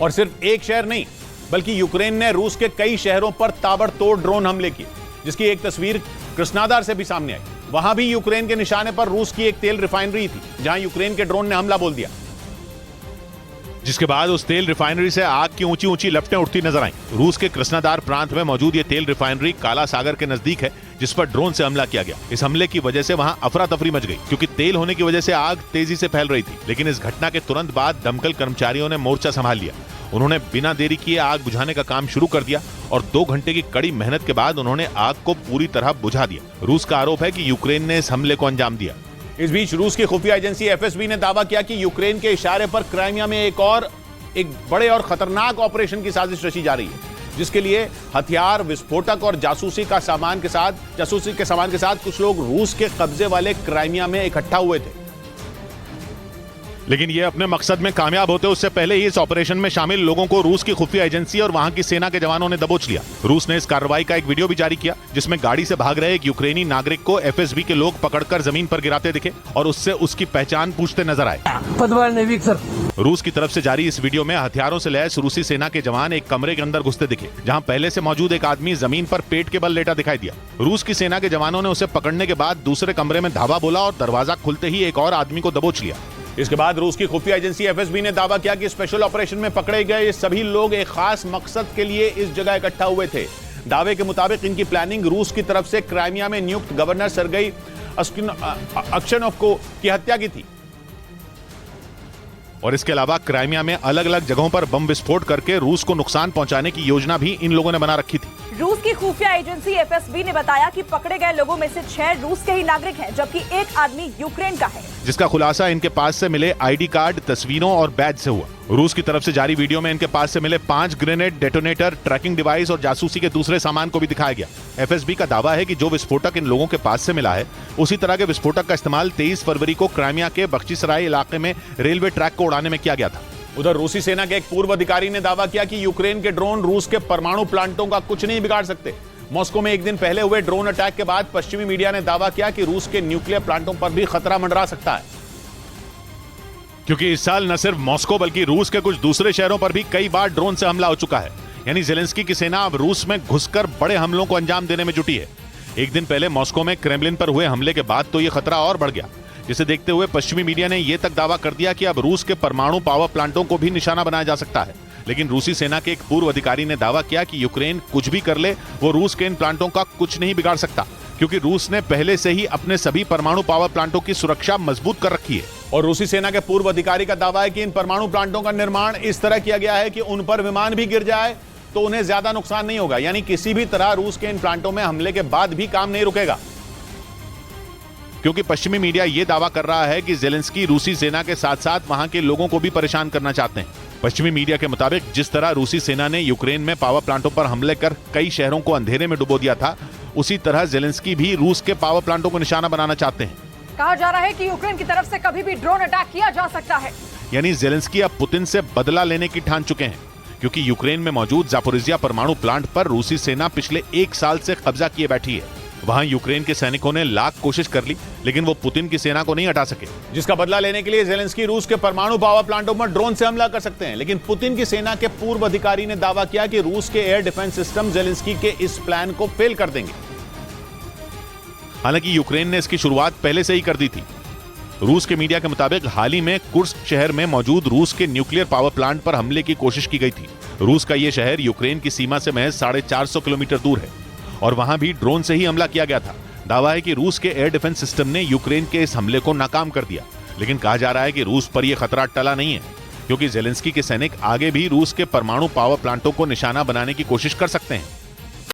और सिर्फ एक शहर नहीं, बल्कि यूक्रेन ने रूस के कई शहरों पर ताबड़तोड़ ड्रोन हमले किए, जिसकी एक तस्वीर कृष्णादार से भी सामने आई। वहां भी यूक्रेन के निशाने पर रूस की एक तेल रिफाइनरी थी, जहां यूक्रेन के ड्रोन ने हमला बोल दिया, जिसके बाद उस तेल रिफाइनरी से आग की ऊंची ऊंची लपटें उठती नजर आईं। रूस के कृष्णादार प्रांत में मौजूद ये तेल रिफाइनरी काला सागर के नजदीक है, जिस पर ड्रोन से हमला किया गया। इस हमले की वजह से वहां अफरा तफरी मच गई, क्योंकि तेल होने की वजह से आग तेजी से फैल रही थी। लेकिन इस घटना के तुरंत बाद दमकल कर्मचारियों ने मोर्चा संभाल लिया। उन्होंने बिना देरी किए आग बुझाने का काम शुरू कर दिया और 2 घंटे की कड़ी मेहनत के बाद उन्होंने आग को पूरी तरह बुझा दिया। रूस का आरोप है कि यूक्रेन ने इस हमले को अंजाम दिया। इस बीच रूस की खुफिया एजेंसी एफएसबी ने दावा किया कि यूक्रेन के इशारे पर क्राइमिया में एक बड़े और खतरनाक ऑपरेशन की साजिश रची जा रही है, जिसके लिए हथियार, विस्फोटक और जासूसी के सामान के साथ कुछ लोग रूस के कब्जे वाले क्राइमिया में इकट्ठा हुए थे। लेकिन ये अपने मकसद में कामयाब होते उससे पहले ही इस ऑपरेशन में शामिल लोगों को रूस की खुफिया एजेंसी और वहां की सेना के जवानों ने दबोच लिया। रूस ने इस कार्रवाई का एक वीडियो भी जारी किया, जिसमें गाड़ी से भाग रहे एक यूक्रेनी नागरिक को एफएसबी के लोग पकड़कर जमीन पर गिराते दिखे और उससे उसकी पहचान पूछते नजर आए। रूस की तरफ से जारी इस वीडियो में हथियारों से लैस रूसी सेना के जवान एक कमरे के अंदर घुसते दिखे, जहां पहले से मौजूद एक आदमी जमीन पर पेट के बल लेटा दिखाई दिया। रूस की सेना के जवानों ने उसे पकड़ने के बाद दूसरे कमरे में धावा बोला और दरवाजा खुलते ही एक और आदमी को दबोच लिया। इसके बाद रूस की खुफिया एजेंसी एफएसबी ने दावा किया कि स्पेशल ऑपरेशन में पकड़े गए सभी लोग एक खास मकसद के लिए इस जगह इकट्ठा हुए थे। दावे के मुताबिक इनकी प्लानिंग रूस की तरफ से क्राइमिया में नियुक्त गवर्नर सर्गेई अक्शनोव की हत्या की थी और इसके अलावा क्राइमिया में अलग अलग जगहों पर बम विस्फोट करके रूस को नुकसान पहुंचाने की योजना भी इन लोगों ने बना रखी थी। रूस की खुफिया एजेंसी एफएसबी ने बताया कि पकड़े गए लोगों में से 6 रूस के ही नागरिक हैं, जबकि एक आदमी यूक्रेन का है, जिसका खुलासा इनके पास से मिले आईडी कार्ड, तस्वीरों और बैज से हुआ। रूस की तरफ से जारी वीडियो में इनके पास से मिले 5 ग्रेनेड, डेटोनेटर, ट्रैकिंग डिवाइस और जासूसी के दूसरे सामान को भी दिखाया गया। एफएसबी का दावा है कि जो विस्फोटक इन लोगों के पास से मिला है, उसी तरह के विस्फोटक का इस्तेमाल 23 फरवरी को क्राइमिया के बख्शीसराय इलाके में रेलवे ट्रैक को उड़ाने में किया गया था। उधर रूसी सेना के एक पूर्व अधिकारी ने दावा किया कि यूक्रेन के ड्रोन रूस के परमाणु प्लांटों का कुछ नहीं बिगाड़ सकते। मॉस्को में एक दिन पहले हुए ड्रोन अटैक के बाद पश्चिमी मीडिया ने दावा किया कि रूस के न्यूक्लियर प्लांटों पर भी खतरा मंडरा सकता है, क्योंकि इस साल न सिर्फ मॉस्को बल्कि रूस के कुछ दूसरे शहरों पर भी कई बार ड्रोन से हमला हो चुका है। यानी ज़ेलेंस्की की सेना अब रूस में घुसकर बड़े हमलों को अंजाम देने में जुटी है। एक दिन पहले मॉस्को में क्रेमलिन पर हुए हमले के बाद तो यह खतरा और बढ़ गया, जिसे देखते हुए पश्चिमी मीडिया ने यह तक दावा कर दिया कि अब रूस के परमाणु पावर प्लांटों को भी निशाना बनाया जा सकता है। लेकिन रूसी सेना के एक पूर्व अधिकारी ने दावा किया कि यूक्रेन कुछ भी कर ले, वो रूस के इन प्लांटों का कुछ नहीं बिगाड़ सकता, क्योंकि रूस ने पहले से ही अपने सभी परमाणु पावर प्लांटों की सुरक्षा मजबूत कर रखी है। और रूसी सेना के पूर्व अधिकारी का दावा है कि इन परमाणु प्लांटों का निर्माण इस तरह किया गया है कि उन पर विमान भी गिर जाए तो उन्हें ज्यादा नुकसान नहीं होगा। यानी किसी भी तरह रूस के इन प्लांटों में हमले के बाद भी काम नहीं रुकेगा, क्योंकि पश्चिमी मीडिया यह दावा कर रहा है कि ज़ेलेंस्की रूसी सेना के साथ साथ वहां के लोगों को भी परेशान करना चाहते हैं। पश्चिमी मीडिया के मुताबिक जिस तरह रूसी सेना ने यूक्रेन में पावर प्लांटों पर हमले कर कई शहरों को अंधेरे में डुबो दिया था, उसी तरह ज़ेलेंस्की भी रूस के पावर प्लांटों को निशाना बनाना चाहते हैं। कहा जा रहा है कि यूक्रेन की तरफ से कभी भी ड्रोन अटैक किया जा सकता है। यानी ज़ेलेंस्की अब पुतिन से बदला लेने की ठान चुके हैं, क्योंकि यूक्रेन में मौजूद जापोरिजिया परमाणु प्लांट पर रूसी सेना पिछले 1 साल से कब्जा किए बैठी है। वहां यूक्रेन के सैनिकों ने लाख कोशिश कर ली, लेकिन वो पुतिन की सेना को नहीं हटा सके, जिसका बदला लेने के लिए ज़ेलेंस्की रूस के परमाणु पावर प्लांटों पर ड्रोन से हमला कर सकते हैं। लेकिन पुतिन की सेना के पूर्व अधिकारी ने दावा किया कि रूस के एयर डिफेंस सिस्टम ज़ेलेंस्की के इस प्लान को फेल कर देंगे। हालांकि यूक्रेन ने इसकी शुरुआत पहले से ही कर दी थी। रूस के मीडिया के मुताबिक हाल ही में कुर्स्क शहर में मौजूद रूस के न्यूक्लियर पावर प्लांट पर हमले की कोशिश की गई थी। रूस का यह शहर यूक्रेन की सीमा से महज 450 किलोमीटर दूर है और वहां भी ड्रोन से ही हमला किया गया था। दावा है कि रूस के एयर डिफेंस सिस्टम ने यूक्रेन के इस हमले को नाकाम कर दिया, लेकिन कहा जा रहा है कि रूस पर यह खतरा टला नहीं है, क्योंकि ज़ेलेंस्की के सैनिक आगे भी रूस के परमाणु पावर प्लांटों को निशाना बनाने की कोशिश कर सकते हैं।